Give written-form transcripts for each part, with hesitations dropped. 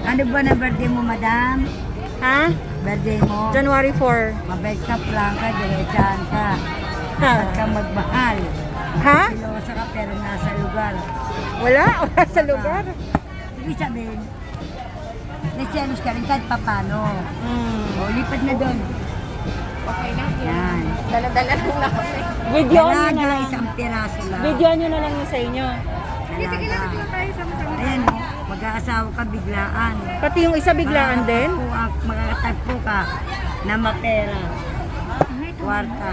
Ano ba na birthday mo, madam? Ha? Birthday mo? January 4. Mabait ka, prangka, diretsahan ka. Ha? Huwag kang magmahal. Ha? Silosa ka pero nasa lugar. Wala? Wala sa lugar. Ibig sabihin, nasiyalos ka rin kahit papano. O, lipat na doon. Okay na. Yan. Dala-dala lang na kami. Video nyo na Dalaga, lang. isang piraso lang. Video nyo na lang yun sa inyo. Dalaga. Tayo sama-sama. Ayan o, mag-aasawa ka biglaan. Pati yung isa biglaan din. Makakatagpo ka na mapera. Kwarta.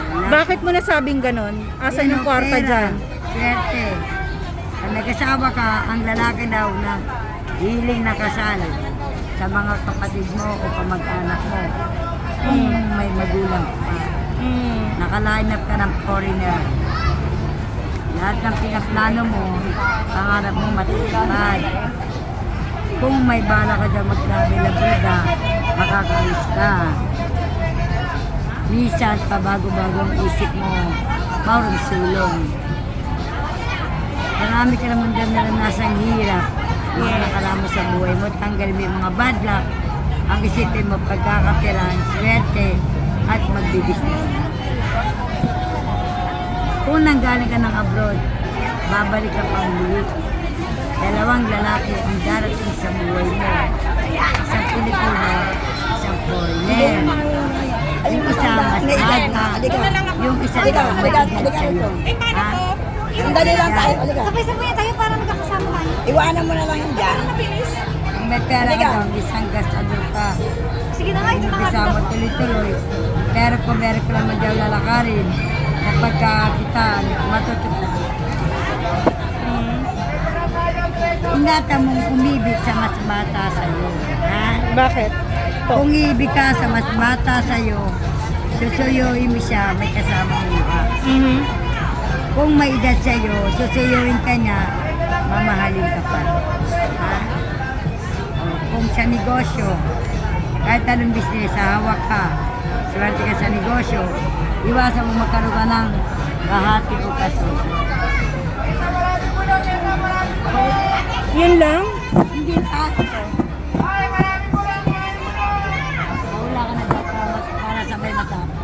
Bakit mo nasabing ganon? Asan yung kwarta dyan? Swerte. Pag nag-asawa ka, ang lalaki daw na hiling na kasal sa mga kapatid mo o kamag-anak mo. Kung may magulang ka pa. Nakaline up ka ng foreigner. Lahat ng pinaplano mo, pangarap mo matutupad. Kung may bala ka dyan mag-travel abroad, makakaalis ka. Minsan, pabago-bagong isip mo, maurong sulong. Marami ka naman dyan naranasang hirap. Mga nakaramo sa buhay mo, tanggal mo yung mga bad luck. Ang isipin mo, pagkakapiraan, swerte, at magbibisnes ka. Kung nanggaling ka ng abroad, babalik ka pang muli. Dalawang lalaki ang darating sa buhay mo. Isang Pilipino, isang foreigner. Yung isa mas bata, yung isa daw may edad sa'yo. Ha? Sandali lang tayo, halika. Sabay-sabay tayo para magkakasama tayo. Iwanan mo na lang yung dyan. Mabilis. Kung may pera ka daw, isang gastador ka. Sige na nga, ito na nga. Kasama tuloy-tuloy. Pero kung meron ka naman daw lalakarin, kapag kakitaan, matutunan. Ingatan mong umibig sa mas bata sa'yo. Ha? Bakit? Kung ibig ka sa mas bata sa'yo, susuyuin mo siya, may kasama mo ka. Kung may edad sa'yo, susuyuin ka niya, mamahalin ka pa. Ha? O, kung sa negosyo, kahit anong business, hawak ka, swerte ka sa negosyo, iwasan mo magkaroon ka ng kahati o kasosyo. Yun lang? Hindi pa. Wala ka na dapat para sabay matapos.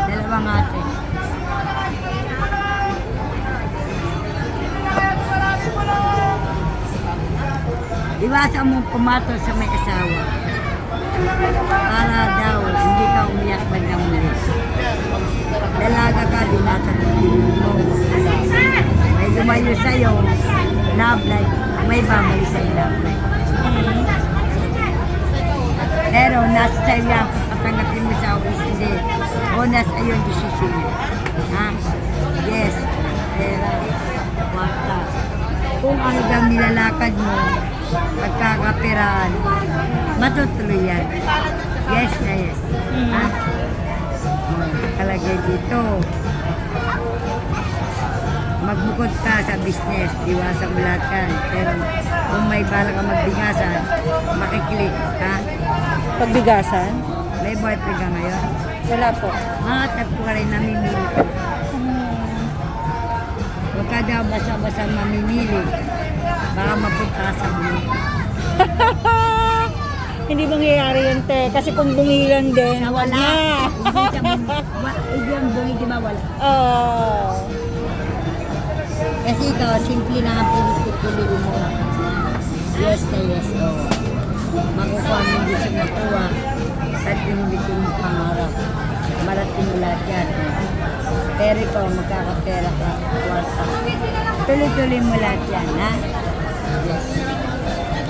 Dalawang ate. Iwasan mo pumatol sa may asawa. Para daw hindi ka umiyak bandang muli. Dalaga ka, dinatatuloy mo. May lumayo sa'yo, love life, may babalik sa'yo love life. Pero nasa sa'yo lang kung patanggapin mo sa office, hindi. O nasa iyo ang desisyon mo. Ha? Yes, pera, kwarta. Kung ano daw nilalakad mo, pagkakapiraan, matutuloy yan. Yes na yes. Ha? Kalagay dito. Magbukod ka sa business, iwasan mo lahat yan. Pero kung may bala ka magbigasan, makiklik, ha? Pagbigasan? May boyfriend ka ngayon? Wala po. Makatag ko ka rin namimili ka. Huwag ka daw basa-basa mamimili. Baka mapunta ka sa muli. Hindi mangyayari yun, te. Kasi kung bungilan din, wala. Hindi ka hindi ang bungi, di ba wala? Oh. Kasi ikaw, simple na ang pinipili mo. Yes na yes, oo. Makukuha mo yung gusto makuha at pinulitin mo pangarap. Marating mo lahat yan. Pero ikaw, magkakapera ka, kwarta. Tuloy-tuloy mo lahat yan, ha? Yes.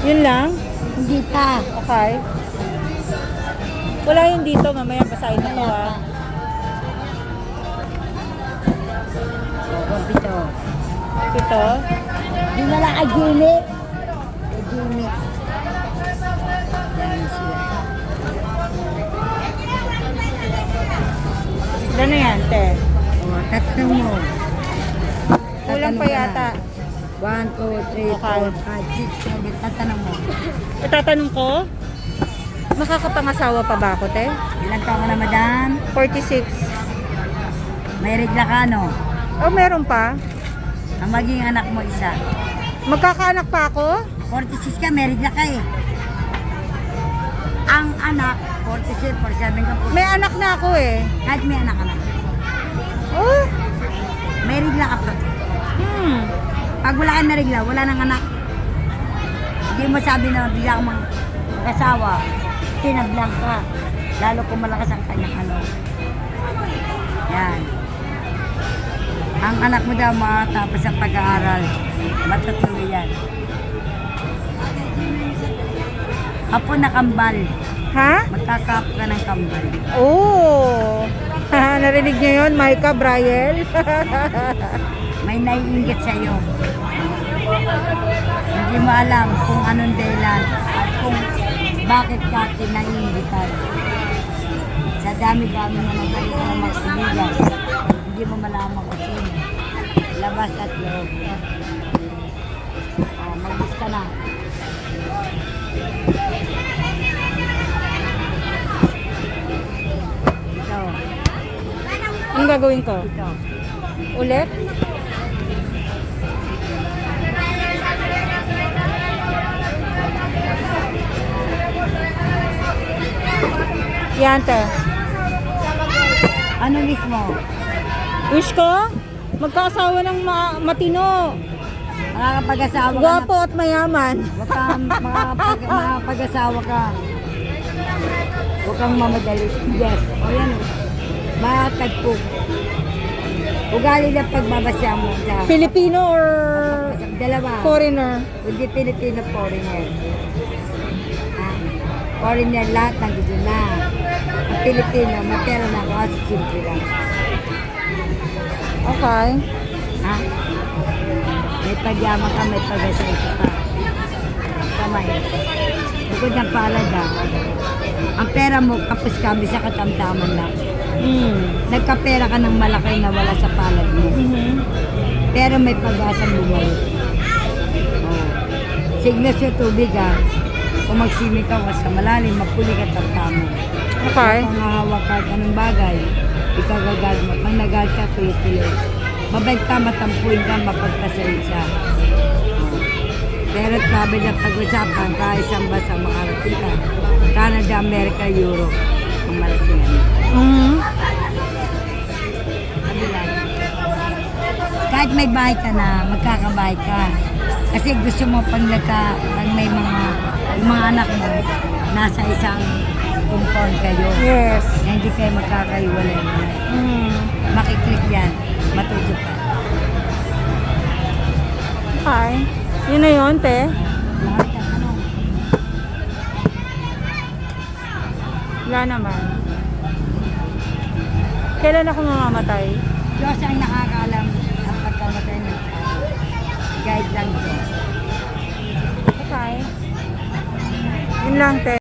Yun lang? Hindi pa. Okay. Wala yun dito. Mamaya basahin na to, ha. O, kumpito. Ito. Di na lang kay Jimmy. Kay Jimmy. Yan sila. Ilan na yan, te? O, tatlo mo. Kulang pa yata. 1, 2, 3, 4, 5, 6, 7. Tatanong mo. Itatanong ko? Makakapangasawa pa ba ako, te? Ilan taon ka na, madam? 46. May regla ka, no? Oh, meron pa? Ang maging anak mo isa. Magkakaanak pa ako? 46 ka, married na ka eh. Ang anak, 46, 47 ka po. May anak na ako eh. Kahit may anak ka na. Oh? Married na ka pa. Pag wala ka na regla, wala nang anak. Hindi mo sabi na bigla kang mag-asawa, tinablang ka. Lalo kung malakas ang kanyang ano. Yan. Ang anak mo daw makatapos sa pag-aaral. Matutuloy yan. Apo na kambal. Ha? Magkakap ka ng kambal. Oh. Narinig niyo yun, Micah, Briel? May naiinggit sa'yo. Hindi mo alam kung anong dahilan at kung bakit ka kinaiingitan. Sa dami-dami na nagkalit ng mga kaibigan, hindi mo malaman kung sino. Labas at loob. Mag-gusto ka na. Ito. Anong gagawin ko? Ito. Ulit? Yan, te. Ano mismo? Wish ko? Magkaasawa ng matino. Makakapag-asawa ka na. Gwapo at mayaman. Huwag kang makakapag-asawa ka. Huwag kang mamadali. Yes. O yan. Matagpog. Ugali na pagbabasya mo sa Filipino or dalawa. foreigner? Hindi Pilipino, foreigner. Foreigner lahat ng gusto na. Ang Pilipino, matera na kasi simple lang. Okay. Ha? May pagyaman ka, may pag-asaysa ka. Kamay. Bukod ng palada, ang pera mo kapos kami sa katamtaman lang. Nagkapera ka ng malaki na wala sa palad mo. Pero may pag-asang bumalik. Oh. Signas yung tubig ha. Kung magsimik ka sa malalim, mapuli ka tamtamo. Okay. Kung hawak ka anong bagay, ikaw gagad mo. Pag nagad ka, tuloy-tuloy. Mabait ka, matampuin ka, mapagpasaysa. Oh. Pero sabi na pag-usapan, kaisang basa makarating ka. Canada, America, Europe. Ang malaking ano. Sabi lang. Kahit may bahay ka na, magkakabahay ka. Kasi gusto mo pag may yung mga anak mo, nasa isang compound kayo. Yes. Na hindi kayo magkakaiwalay. Makiklik yan, matuto pa. Okay. Yun na yun, te. Lahat ng ano, Wala naman. Kailan ako mamamatay? Diyos ang nakakaalam ang pagkamatay ng tao. Guide lang Diyos. Okay. Yun lang, te.